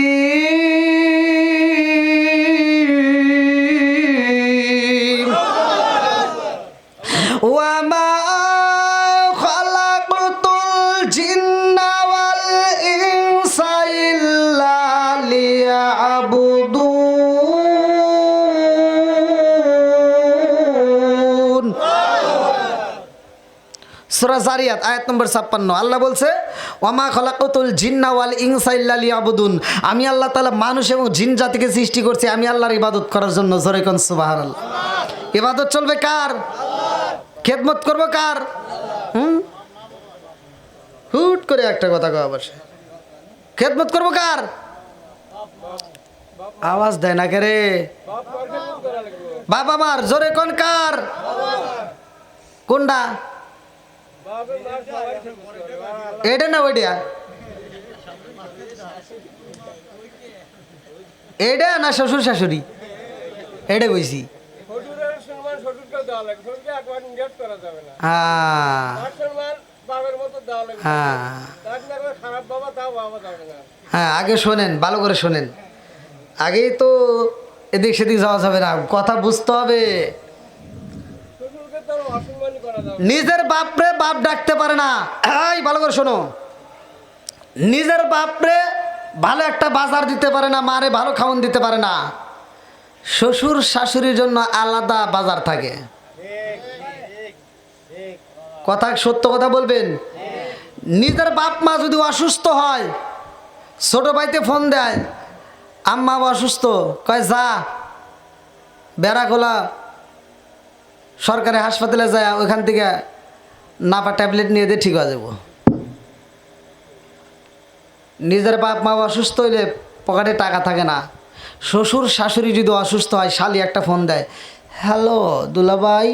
ওয়া মা খালাকতুল জিন্না ওয়াল ইনসা ইল্লা লিয়াবুদুন। সূরা জারিয়াত আয়াত নম্বর 56। আল্লাহ বলছে, ওয়ামা খালাকাতুল জিন্না ওয়াল ইনসা ইল্লা লিয়াবুদুন। আমি আল্লাহ তাআলা মানুষ এবং জিন জাতিকে সৃষ্টি করছি আমি আল্লাহর ইবাদত করার জন্য। জোরে কোন সুবহানাল্লাহ। ইবাদত চলবে কার? খেদমত করবো কার? হুট করে একটা কথা কওয়া বসে, খেদমত করবো কার? আওয়াজ দেয় না কে রে? বাবা মার। জোরে কোন কার? কোনটা? এটা না ওইটা? এটা না শ্বশুর শাশুড়ি? এটা কইছি। হ্যাঁ, আগে শোনেন, ভালো করে শোনেন। আগেই তো এদিক সেদিক যাওয়া যাবে না, কথা বুঝতে হবে। নিজের বাপরে বাপ ডাকতে পারে না। এই ভালো করে শোনো, নিজের বাপরে ভালো একটা বাজার দিতে পারে না, মারে ভালো খাওয়ান দিতে পারে না। শ্বশুর শাশুড়ির জন্য আলাদা বাজার থাকে। কথা সত্য কথা বলবেন। নিজের বাপ মা যদি অসুস্থ হয়, ছোট ভাইতে ফোন দেয়, আম্মা অসুস্থ, কয় যা বেড়াখোলা সরকারি হাসপাতালে যায়, ওইখান থেকে নাপা ট্যাবলেট নিয়ে দিয়ে ঠিক হয়ে যাব। নিজের বাপ মা অসুস্থ হইলে পকেটে টাকা থাকে না। শ্বশুর শাশুড়ি যদি অসুস্থ হয়, শালি একটা ফোন দেয়, হ্যালো দুলাভাই।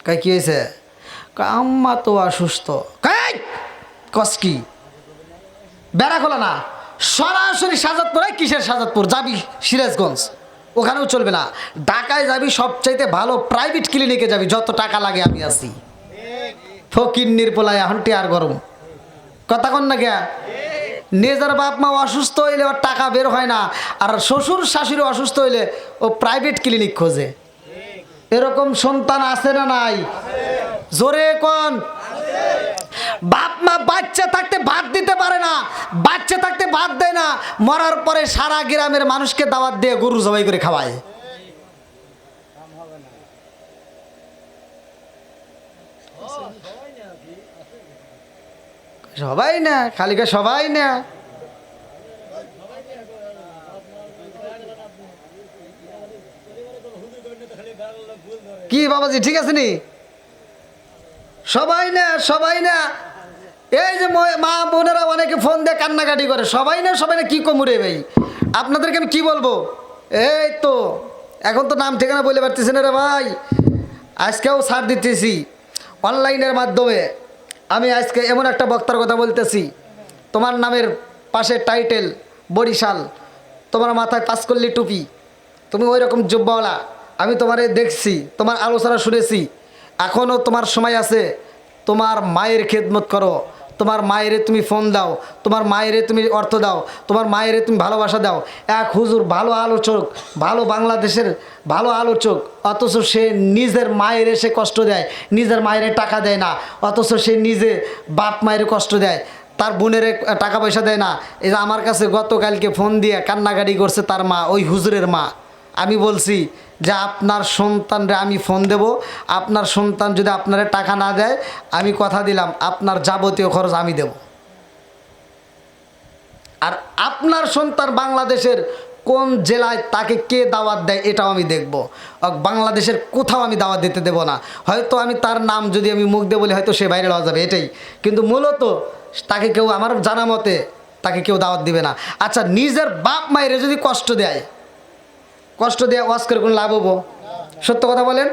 কয় কি হয়েছে? আম্মা তো অসুস্থ। কস কি? বেড়াখোলা না, সরাসরি সাজাদপুর। কিসের সাজাদপুর? যাবি সিরাজগঞ্জ, ওখানেও চলবে না। ঢাকায় যাবি, সবচাইতে ভালো প্রাইভেট ক্লিনিকে যাবি, যত টাকা লাগে আমি আছি। ফকির নির্পলায় হন্টি আর গরম কথা কন না কে? নিজের বাপ মা অসুস্থ হইলে ওর টাকা বের হয় না, আর শ্বশুর শাশুড়ি অসুস্থ হইলে ও প্রাইভেট ক্লিনিক খোঁজে। এরকম সন্তান আছে না নাই? জোরে কোন? বাপ মা বাচ্চা থাকতে ভাত দিতে পারে না, বাচ্চা থাকতে ভাত দেয় না, মরার পরে সারা গ্রামের মানুষকে দাওয়াত দিয়ে গরু জবাই করে খাওয়ায়। সবাই না, খালিকা সবাই না। কি বাবাজি ঠিক আছে নি? সবাই না, সবাই না। এই যে মা বোনেরা অনেকে ফোন দিয়ে কান্নাকাটি করে, সবাই না, সবাই না। কি কমুরে ভাই, আপনাদেরকে আমি কি বলবো? এই তো এখন তো নাম ঠিকানা বলে পারতেছি না রে ভাই। আজকেও ছাড় দিতেছি অনলাইনের মাধ্যমে। আমি আজকে এমন একটা বক্তার কথা বলতেছি, তোমার নামের পাশে টাইটেল বরিশাল, তোমার মাথায় পাঁচকল্লি টুপি, তুমি ওই রকম জুব্বাওয়ালা। আমি তোমারে দেখছি, তোমার আলোচনা শুনেছি। এখনও তোমার সময় আছে, তোমার মায়ের খেদমত করো, তোমার মায়েরে তুমি ফোন দাও, তোমার মায়েরে তুমি অর্থ দাও, তোমার মায়েরে তুমি ভালোবাসা দাও। এক হুজুর ভালো আলোচক, ভালো বাংলাদেশের ভালো আলোচক, অথচ সে নিজের মায়ের এসে কষ্ট দেয়, নিজের মায়ের টাকা দেয় না, অথচ সে নিজে বাপ মায়ের কষ্ট দেয়, তার বোনের টাকা পয়সা দেয় না। এই যে আমার কাছে গতকালকে ফোন দিয়ে কান্নাকাটি করছে তার মা, ওই হুজুরের মা। আমি বলছি যে আপনার সন্তানরে আমি ফোন দেব, আপনার সন্তান যদি আপনারা টাকা না দেয়, আমি কথা দিলাম আপনার যাবতীয় খরচ আমি দেব। আর আপনার সন্তান বাংলাদেশের কোন জেলায় তাকে কে দাওয়াত দেয় এটাও আমি দেখব। বাংলাদেশের কোথাও আমি দাওয়াত দিতে দেব না। হয়তো আমি তার নাম যদি আমি মুখ দিয়ে বলি, হয়তো সে বাইরে লওয়া যাবে, এটাই। কিন্তু মূলত তাকে কেউ, আমার জানা মতে তাকে কেউ দাওয়াত দিবে না। আচ্ছা, নিজের বাপ মায়ের যদি কষ্ট দেয়, কষ্ট দেওয়া ওয়াজ করে কোনো লাভ হবো? সত্য কথা বলেন।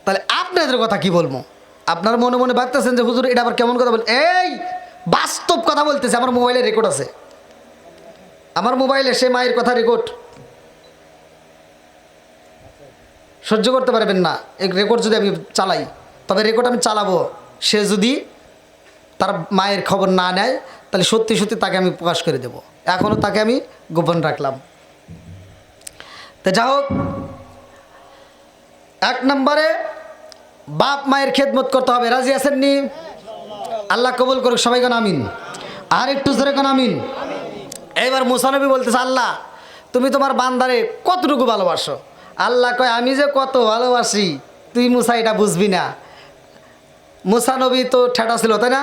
তাহলে আপনাদের কথা কি বলবো? আপনার মনে মনে ভাবতেছেন যে হুজুর এটা আবার কেমন কথা বল। এই বাস্তব কথা বলতেছে, আমার মোবাইলে রেকর্ড আছে, আমার মোবাইলে সে মায়ের কথা রেকর্ড। সহ্য করতে পারবেন না এই রেকর্ড যদি আমি চালাই, তবে রেকর্ড আমি চালাবো। সে যদি তার মায়ের খবর না নেয়, তাহলে সত্যি সত্যি তাকে আমি প্রকাশ করে দেব। এখনও তাকে আমি গোপন রাখলাম। তো যা হোক, এক নম্বরে বাপ মায়ের খেদমত করতে হবে। রাজি আছেন নি? আল্লাহ কবুল করুক, সবাই কোন আমিন। আর একটু জোরে কোন আমিন। এইবার মুসা নবী বলতেছে, আল্লাহ তুমি তোমার বান্দারে কতটুকু ভালোবাসো? আল্লাহ কয়, আমি যে কত ভালোবাসি তুই মুসা এটা বুঝবি না। মুসা নবী তো ঠেটা ছিল, তাই না?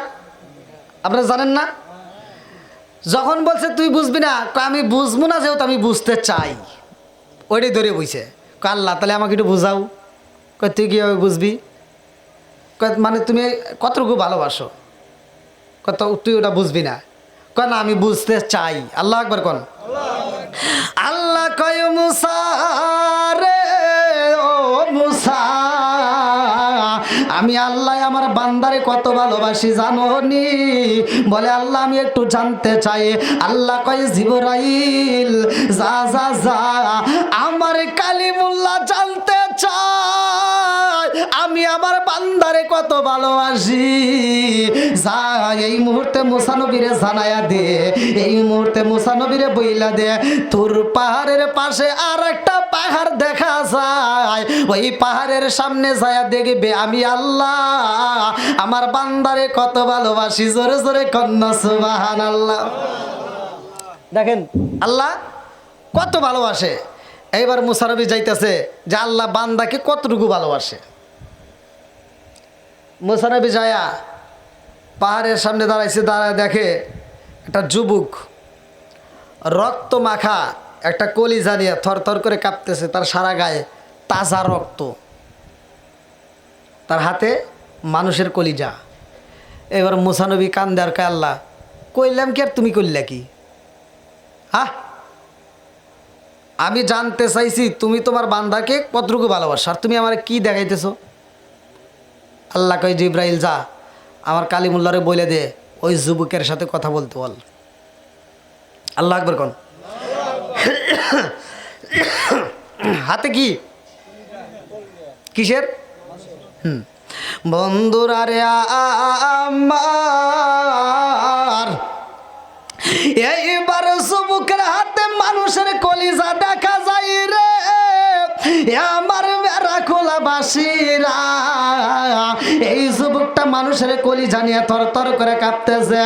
আপনারা জানেন না? যখন বলছে তুই বুঝবি না, আমি বুঝবো না, যেহেতু আমি বুঝতে চাই। ওইটাই ধরে বইছে। কয় আল্লাহ তাহলে আমাকে একটু বুঝাও। কয় তুই কীভাবে বুঝবি? কয় মানে তুমি কতটুকু ভালোবাসো? কত তুই ওটা বুঝবি না? কয় না আমি বুঝতে চাই। আল্লাহ একবার কন। আল্লাহ কয় মুসা রে ও মুসা, আমি আল্লাহ আমার বান্দারে কত ভালোবাসি জানো নি? বলে আল্লাহ আমি একটু জানতে চাই। আল্লাহ কয় জিবরাইল যা যা যা, আমার কালিমুল্লাহ জানতে চায় আমি আমার বান্দারে কত ভালোবাসি। যা এই মুহূর্তে মুসা নবীরে জানায়া দে, এই মুহূর্তে মুসা নবীরে বইলা দে তোর পাহাড়ের পাশে আর একটা পাহাড় দেখা যায়, ওই পাহাড়ের সামনে যায় দেখবে আমি আল্লাহ আমার বান্দারে কত ভালোবাসি। জোরে জোরে কন্যা সুবহানাল্লাহ। দেখেন আল্লাহ কত ভালোবাসে। এইবার মুসা নবী যাইতেছে যে আল্লাহ বান্দাকে কতটুকু ভালোবাসে। মুসা নবী যায়া পাহাড়ের সামনে দাঁড়াইছে, দাঁড়ায় দেখে একটা যুবক রক্ত মাখা একটা কলিজা নিয়ে থরথর করে কাঁপতেছে, তার সারা গায়ে তাজা রক্ত, তার হাতে মানুষের কলিজা। এবার মুসা নবী কান্দে আর কয় আল্লাহ কইলাম কি আর তুমি করলে কি? আমি জানতে চাইছি তুমি তোমার বান্দাকে কতটুকু ভালোবাসো, আর তুমি আমার কি দেখাইতেছো? আল্লাহ কয় জিব্রাইল যা আমার কালিমুল্লাহরে বলে দে ওই যুবকের সাথে কথা বলতে বল। আল্লাহ আকবার কোন। হাতে কি কিসের? বন্ধুরা রে আমার এইবার যুবকের হাতে মানুষের কলিজা দেখা যায় রে আমার বেড়াখোলাবাসীরা। এই যুবকটা মানুষের কলিজা নিয়ে থরথর করে কাঁপতেছে।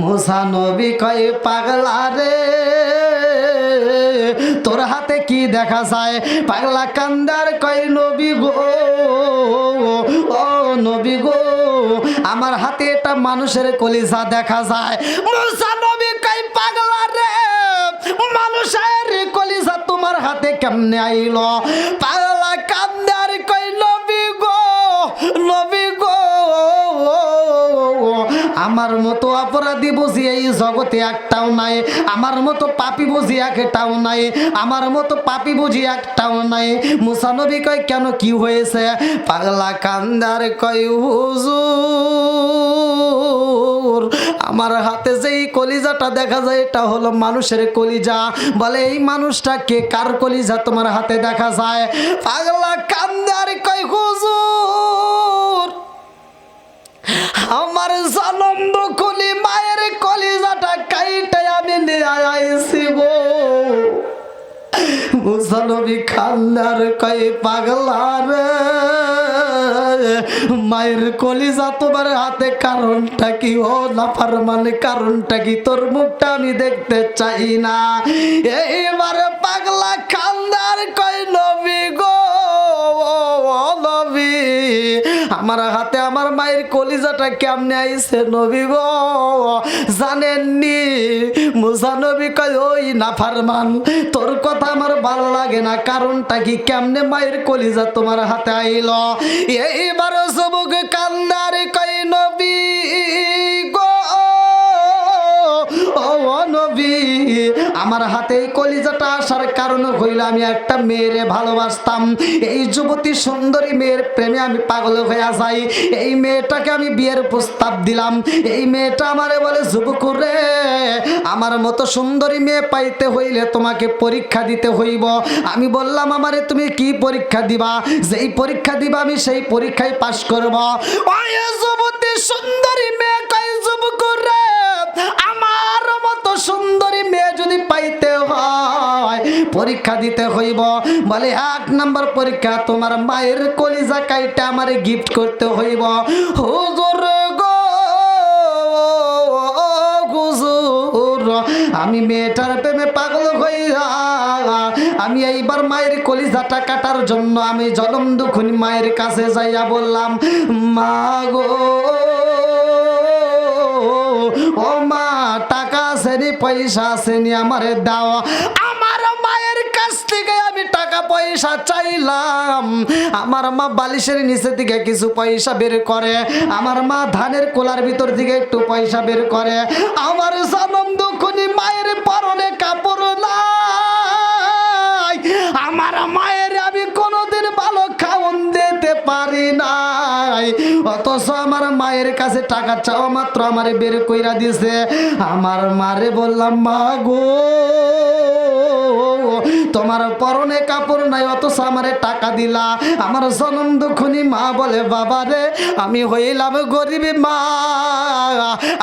মুসা নবী কয় পাগলা রে তোর হাতে কি দেখা যায়? পাগলা কান্দার কয় নবী গো ও নবী গো আমার হাতে এটা মানুষের কলিজা দেখা যায়। মুসা নবী কয় পাগলা রে মানুষের কলিজা তোমার হাতে কেমনে আইলো? পাগলা কান্দার কয় নবী গো নবী গো আমার মতো অপরাধী বুঝি এই জগতে একটাও নাই, আমার মতো পাপী বুঝি একটাও নাই, আমার মতো পাপী বুঝি একটাও নাই। মুসা নবী কয় কেন কি হয়েছে? পাগলা কান্দার কয় হুজুর আমার হাতে যেই কলিজাটা দেখা যায় এটা হলো মানুষের কলিজা। বলে এই মানুষটা কে, কার কলিজা তোমার হাতে দেখা যায়? পাগলা কান্দার কয় হুজুর আমার জনম কলি মায়ের কলিজাটা কাইটে আমি নিয়ে আইছি গো। মুসা নবী কান্দার কয় পাগলা রে মায়ের কলিজা তোমার হাতে কারণটা কি? ও নাফরমান কারণটা কি? তোর মুখটা আমি দেখতে চাই না। এইবার পাগলা কান্দার কয় নবী গো নবী আমার হাতে আমার মায়ের কলিজাটা কেমনে আইছে নবী গো জানেননি? মুসা নবী কয় ওই নাফরমান তোর কথা আমার ভালো লাগে না, কারণটা কি? কেমনে মায়ের কলিজা তোমার হাতে আইলো? এইবার যুবক কান্দার কয় নবী গো ও নবী আমার হাতে এই কলিজাটা আসার কারণ হইল আমি একটা মেয়েরে ভালোবাসতাম। এই যুবতী সুন্দরী মেয়ের প্রেমে আমি পাগল হয়ে যাই। এই মেয়েটাকে আমি বিয়ের প্রস্তাব দিলাম। এই মেয়েটা আমারে বলে যুবক রে আমার মতো সুন্দরী মেয়ে পাইতে হইলে তোমাকে পরীক্ষা দিতে হইব। আমি বললাম আমারে তুমি কি পরীক্ষা দিবা? যেই পরীক্ষা দিবা আমি সেই পরীক্ষায় পাশ করব। ওই যুবতী সুন্দরী মেয়ে কয় যুবক রে আমার মতো সুন্দরী মেয়ে যদি পাইতে হয় পরীক্ষা দিতে হইব। বলে 1 নম্বর পরীক্ষা তোমার মায়ের কলিজা কাইটা আমারে গিফট করতে হইব। হুজুর গো হুজুর আমি মেয়েটার প্রেমে পাগল হইয়া আমি এইবার মায়ের কলিজাটা কাটার জন্য আমি জনম দুখুনি মায়ের কাছে যাইয়া বললাম মা গো ও মা টাকা আসেনি পয়সা আসেনি আমারে দাও। আমার মায়ের কাছ থেকে আমি টাকা টাকা পয়সা চাইলাম, আমার মা বালিশের নিচে থেকে কিছু পয়সা বের করে, আমার মা ধানের কোলার ভিতর থেকে একটু পয়সা বের করে। আমার জনম দুঃখনি মায়ের পরনে কাপড় নাই, আমার মায়ের আমি কোনোদিন ভালো খাওন দিতে পারি নাই, অথচ আমার মায়ের কাছে টাকা চাওয়া মাত্র আমারে বের কইরা দিছে। আমার মারে বললাম, মা গো তোমার পরনে কাপড় নাই অথচ আমারে টাকা দিলা। আমার জনম দুঃখনি মা বলে, বাবা রে আমি হইলাম গরিব মা,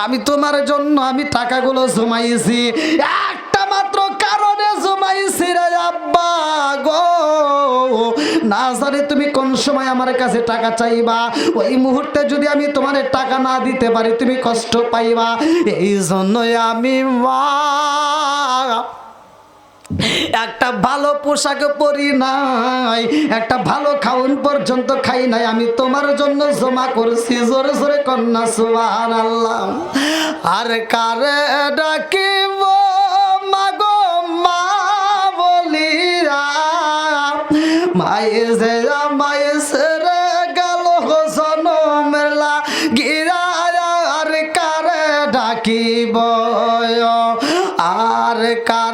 আমি তোমার জন্য আমি টাকাগুলো জমাইছি, একটা মাত্র কারণে জমাইছি রে আব্বা গো, না জানি তুমি কোন সময় আমার কাছে টাকা চাইবা, ওই মুহূর্তে যদি আমি তোমার টাকা না দিতে পারি তুমি কষ্ট পাইবা, এই জন্যই আমি মা একটা ভালো পোশাক পরি নাই, একটা ভালো খাওন পর্যন্ত খাই নাই, আমি তোমার জন্য জমা করছি। জোরে জোরে কন্যা সুবহানাল্লাহ। আর কারে ডাকিব মাগো মা বলিয়া, মায়ে যে মায়ে সেরে গেল জনমের লাগিয়া, আর কারে ডাকিব আর কার